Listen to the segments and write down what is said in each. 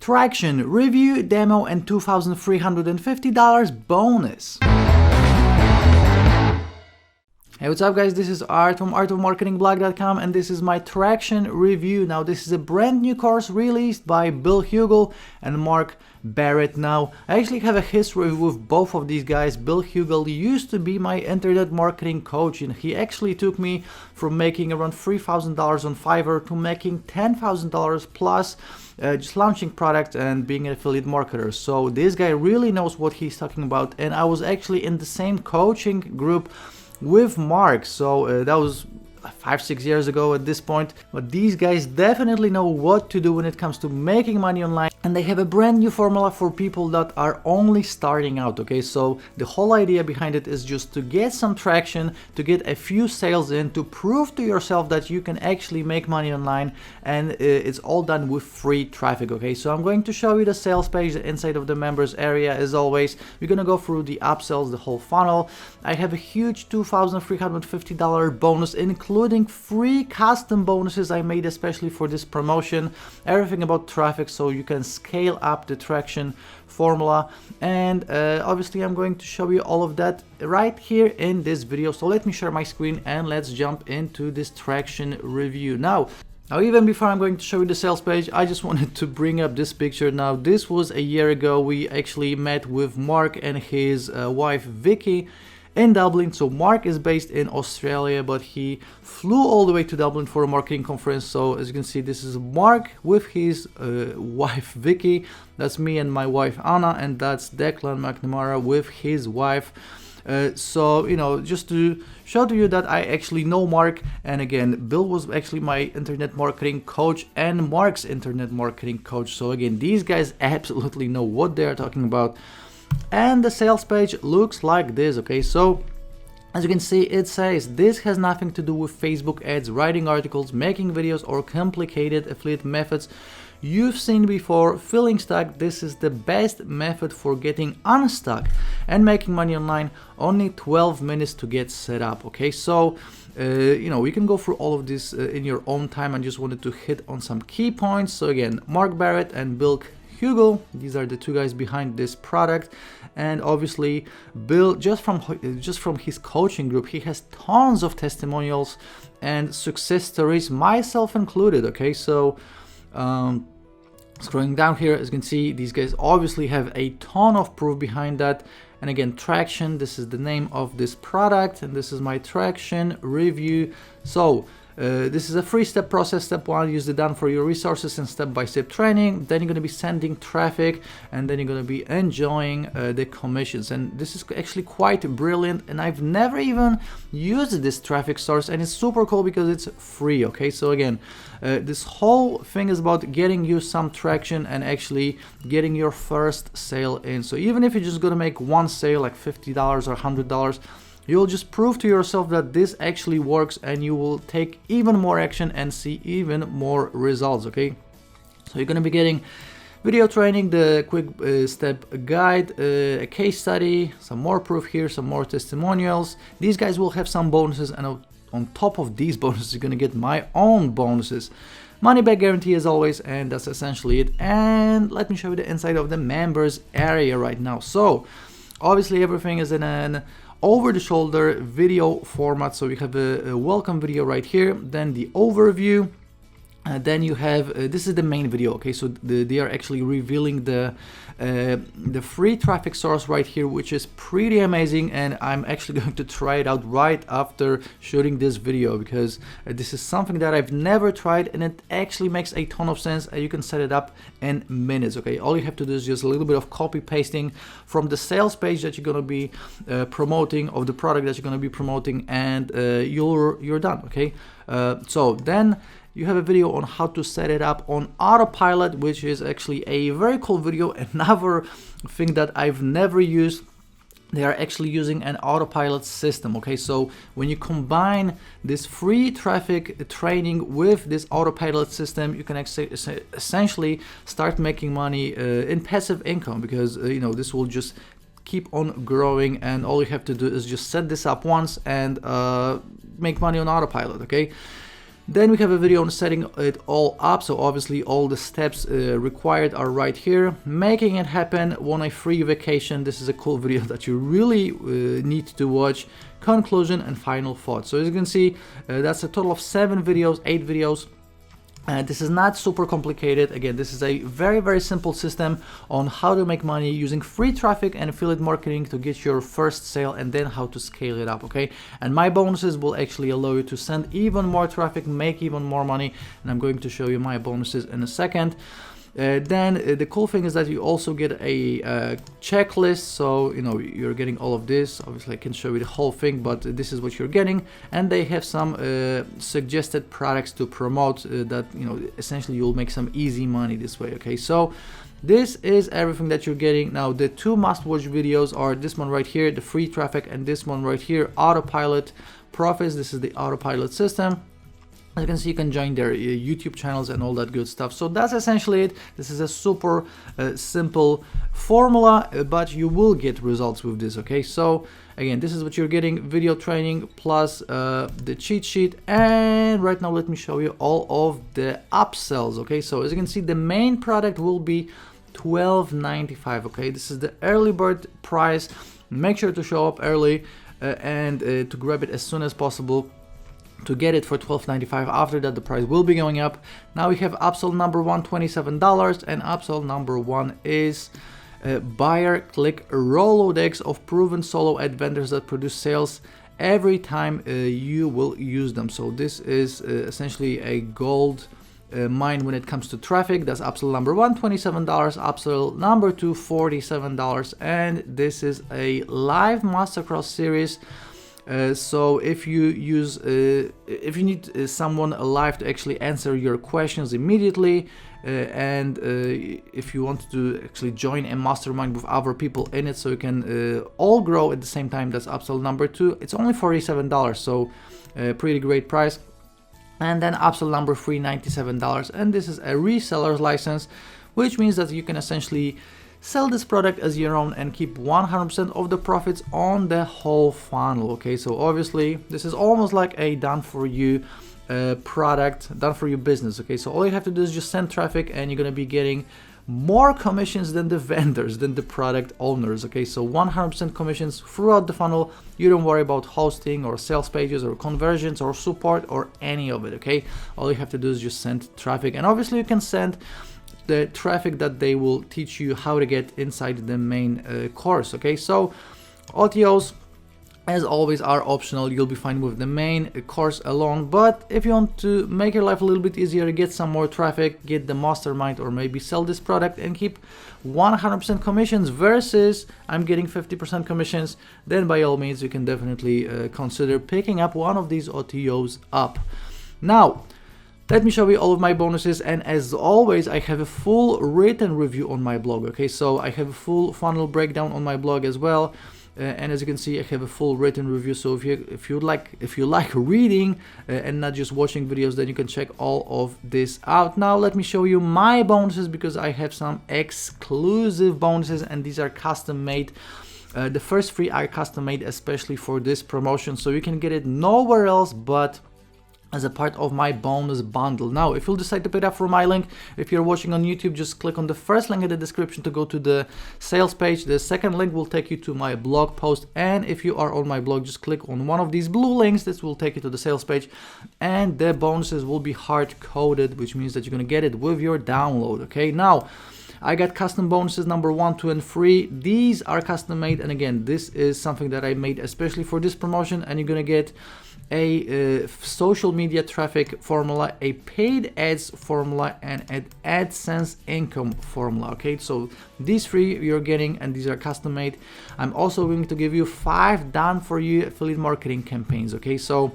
Traxion review, demo, and $2,350 bonus. Hey, what's up guys, this is Art from artofmarketingblog.com and this is my Traxion review. Now this is a brand new course released by Bill Hugall and Mark Barrett. Now I actually have a history with both of these guys. Bill Hugall used to be my internet marketing coach and he actually took me from making around $3,000 on Fiverr to making $10,000 plus just launching products and being an affiliate marketer. So this guy really knows what he's talking about, and I was actually in the same coaching group with Mark, so that was 5-6 years ago at this point. But these guys definitely know what to do when it comes to making money online, and they have a brand new formula for people that are only starting out. Okay, so the whole idea behind it is just to get some traction, to get a few sales in, to prove to yourself that you can actually make money online, and it's all done with free traffic. Okay, so I'm going to show you the sales page inside of the members area. As always, we're gonna go through the upsells, the whole funnel. I have a huge $2,350 bonus, including free custom bonuses I made especially for this promotion, everything about traffic, so you can scale up the Traxion formula. And obviously I'm going to show you all of that right here in this video. So let me share my screen and let's jump into this Traxion review. Now even before I'm going to show you the sales page, I just wanted to bring up this picture. Now this was a year ago. We actually met with Mark and his wife Vicky in Dublin. So Mark is based in Australia, but he flew all the way to Dublin for a marketing conference. So as you can see, this is Mark with his wife Vicky. That's me and my wife Anna, and that's Declan McNamara with his wife. So, you know, just to show to you that I actually know Mark, and again, Bill was actually my internet marketing coach and Mark's internet marketing coach. So again, these guys absolutely know what they're talking about. And the sales page looks like this. Okay, so as you can see, it says this has nothing to do with Facebook ads, writing articles, making videos, or complicated affiliate methods you've seen before. Feeling stuck? This is the best method for getting unstuck and making money online. Only 12 minutes to get set up. Okay, so you know, we can go through all of this in your own time. I just wanted to hit on some key points. So again, Mark Barrett and Bill Hugall, these are the two guys behind this product. And obviously Bill, just from his coaching group, he has tons of testimonials and success stories, myself included. Okay, so scrolling down here, as you can see, these guys obviously have a ton of proof behind that. And again, Traxion, this is the name of this product, and this is my Traxion review. So this is a 3-step process. Step 1, use the done for your resources and step-by-step training. Then you're going to be sending traffic, and then you're going to be enjoying the commissions. And this is actually quite brilliant, and I've never even used this traffic source, and it's super cool because it's free. Okay, so again, this whole thing is about getting you some traction and actually getting your first sale in. So even if you're just going to make one sale, like $50 or $100, you'll just prove to yourself that this actually works, and you will take even more action and see even more results. Okay, so you're going to be getting video training, the quick step guide, a case study, some more proof here, some more testimonials. These guys will have some bonuses, and on top of these bonuses you're going to get my own bonuses, money back guarantee as always, and that's essentially it. And let me show you the inside of the members area right now. So obviously everything is in an over-the-shoulder video format. So we have a welcome video right here, then the overview, then you have this is the main video. Okay, so they are actually revealing the free traffic source right here, which is pretty amazing, and I'm actually going to try it out right after shooting this video, because this is something that I've never tried, and it actually makes a ton of sense. You can set it up in minutes. Okay, all you have to do is just a little bit of copy pasting from the sales page that you're going to be promoting, of the product that you're going to be promoting, and you're done. Okay, so then you have a video on how to set it up on autopilot, which is actually a very cool video. Another thing that I've never used, they are actually using an autopilot system. Okay, so when you combine this free traffic training with this autopilot system, you can essentially start making money in passive income, because you know, this will just keep on growing, and all you have to do is just set this up once and make money on autopilot. Okay, Then we have a video on setting it all up, so obviously all the steps required are right here. Making it happen, want a free vacation, this is a cool video that you really need to watch. Conclusion and final thoughts. So as you can see, that's a total of 7 videos, 8 videos. This is not super complicated. Again, this is a very simple system on how to make money using free traffic and affiliate marketing to get your first sale, and then how to scale it up, okay? And my bonuses will actually allow you to send even more traffic, make even more money, and I'm going to show you my bonuses in a second. Then the cool thing is that you also get a checklist, so you know you're getting all of this. Obviously I can show you the whole thing, but this is what you're getting, and they have some suggested products to promote that, you know, essentially you'll make some easy money this way, okay? So this is everything that you're getting. Now the 2 must-watch videos are this one right here, the free traffic, and this one right here, autopilot profits. This is the autopilot system. As you can see, you can join their YouTube channels and all that good stuff. So that's essentially it. This is a super simple formula, but you will get results with this, okay? So again, this is what you're getting: video training plus the cheat sheet. And right now let me show you all of the upsells, okay? So as you can see, the main product will be $12.95, okay? This is the early bird price. Make sure to show up early and to grab it as soon as possible to get it for $12.95. After that, the price will be going up. Now we have upsell number 1, $27, and upsell number 1 is buyer click Rolodex of proven solo ad vendors that produce sales every time you will use them. So this is essentially a gold mine when it comes to traffic. That's upsell number 1, $27, upsell number 2, $47, and this is a live masterclass series. So if you use, if you need someone alive to actually answer your questions immediately, and if you want to actually join a mastermind with other people in it, so you can all grow at the same time, that's upsell number 2. It's only $47, so pretty great price. And then upsell number 3, $97, and this is a reseller's license, which means that you can essentially sell this product as your own and keep 100% of the profits on the whole funnel, okay? So obviously this is almost like a done for you product, done for you business, okay? So all you have to do is just send traffic, and you're gonna be getting more commissions than the vendors, than the product owners, okay? So 100% commissions throughout the funnel. You don't worry about hosting or sales pages or conversions or support or any of it, okay? All you have to do is just send traffic, and obviously you can send the traffic that they will teach you how to get inside the main course, okay? So OTOs, as always, are optional. You'll be fine with the main course alone, but if you want to make your life a little bit easier, get some more traffic, get the mastermind, or maybe sell this product and keep 100% commissions versus I'm getting 50% commissions, then by all means you can definitely consider picking up one of these OTOs up. Now let me show you all of my bonuses, and as always I have a full written review on my blog, okay? So I have a full funnel breakdown on my blog as well, and as you can see I have a full written review. So if you like reading and not just watching videos, then you can check all of this out. Now let me show you my bonuses, because I have some exclusive bonuses, and these are custom made. The first 3 are custom made especially for this promotion, so you can get it nowhere else but as a part of my bonus bundle. Now if you'll decide to pay that for my link, if you're watching on YouTube, just click on the first link in the description to go to the sales page. The second link will take you to my blog post, and if you are on my blog, just click on one of these blue links. This will take you to the sales page, and the bonuses will be hard coded, which means that you're gonna get it with your download, okay? Now I got custom bonuses number 1, 2, and 3. These are custom made, and again, this is something that I made especially for this promotion, and you're gonna get a social media traffic formula, a paid ads formula, and an AdSense income formula, okay? So these 3 you're getting, and these are custom made. I'm also going to give you 5 done for you affiliate marketing campaigns, okay? So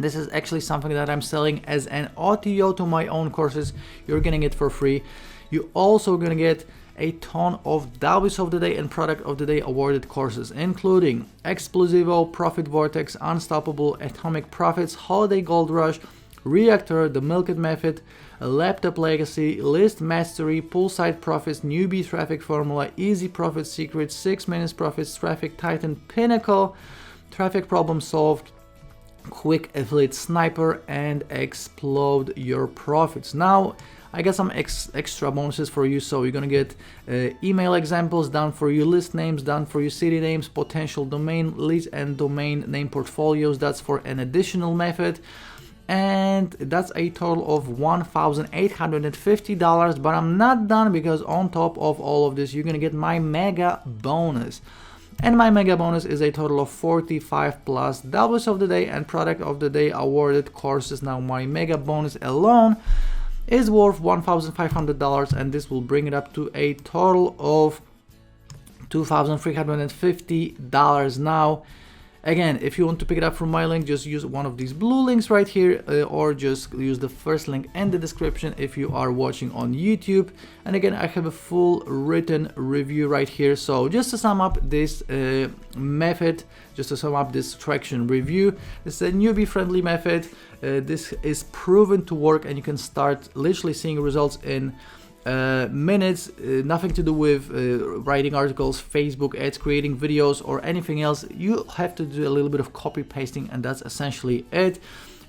this is actually something that I'm selling as an OTO to my own courses. You're getting it for free. You also gonna get a ton of W's of the Day and Product of the Day awarded courses, including Explosivo, Profit Vortex, Unstoppable, Atomic Profits, Holiday Gold Rush, Reactor, The Milk It Method, Laptop Legacy, List Mastery, Poolside Profits, Newbie Traffic Formula, Easy Profit Secrets, 6 Minutes Profits, Traffic Titan Pinnacle, Traffic Problem Solved, quick affiliate sniper and explode your profits. Now I got some extra bonuses for you. So you're gonna get email examples done for you, list names done for you, city names, potential domain leads, and domain name portfolios. That's for an additional method, and that's a total of $1,850. But I'm not done, because on top of all of this, you're gonna get my mega bonus. And my mega bonus is a total of 45 plus W's of the day and product of the day awarded courses. Now my mega bonus alone is worth $1,500, and this will bring it up to a total of $2,350. Now again, if you want to pick it up from my link, just use one of these blue links right here, or just use the first link in the description if you are watching on YouTube. And again, I have a full written review right here. So just to sum up this method, just to sum up this Traxion review, it's a newbie friendly method. This is proven to work, and you can start literally seeing results in minutes. Nothing to do with writing articles, Facebook ads, creating videos, or anything else. You have to do a little bit of copy pasting, and that's essentially it.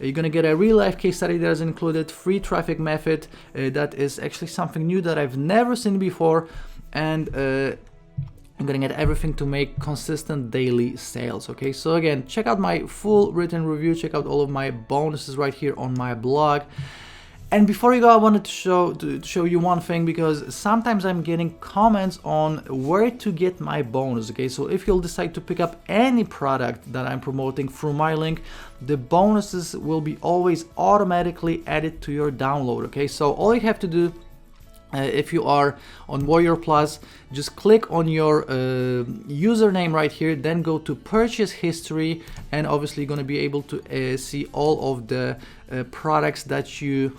You're gonna get a real life case study that is included, free traffic method that is actually something new that I've never seen before, and I'm gonna get everything to make consistent daily sales. Okay, so again, check out my full written review, check out all of my bonuses right here on my blog. And before you go, I wanted to show you one thing, because sometimes I'm getting comments on where to get my bonus. Okay, so if you'll decide to pick up any product that I'm promoting through my link, the bonuses will be always automatically added to your download. Okay, so all you have to do, if you are on Warrior Plus, just click on your username right here, then go to purchase history, and obviously you're going to be able to see all of the products that you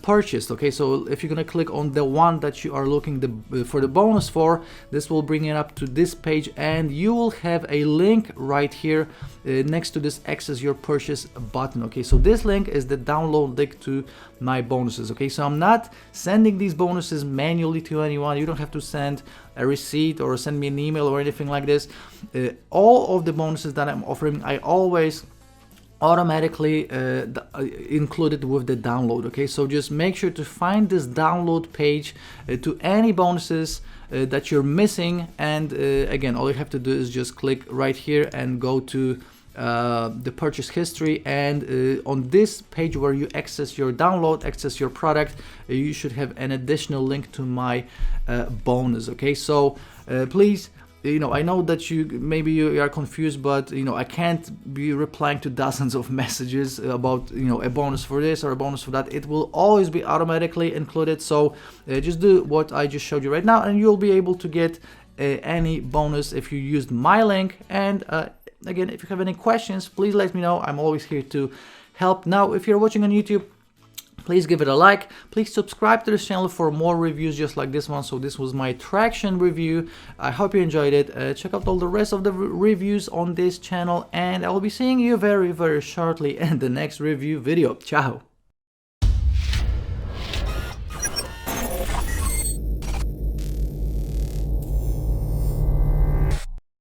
purchased. Okay, so if you're gonna click on the one that you are looking for the bonus for, this will bring it up to this page, and you will have a link right here next to this access your purchase button. Okay, so this link is the download link to my bonuses. Okay, so I'm not sending these bonuses manually to anyone. You don't have to send a receipt or send me an email or anything like this. All of the bonuses that I'm offering, I always automatically included with the download. Okay, so just make sure to find this download page to any bonuses that you're missing, and again, all you have to do is just click right here and go to the purchase history, and on this page where you access your download, access your product, you should have an additional link to my bonus. Okay, so please, I know that you are confused, but I can't be replying to dozens of messages about a bonus for this or a bonus for that. It will always be automatically included. So just do what I just showed you right now, and you'll be able to get any bonus if you used my link. And again, if you have any questions, please let me know. I'm always here to help. Now, if you're watching on YouTube, please give it a like. Please subscribe to this channel for more reviews just like this one. So this was my Traxion review. I hope you enjoyed it. Check out all the rest of the reviews on this channel, and I will be seeing you very, very shortly in the next review video. Ciao.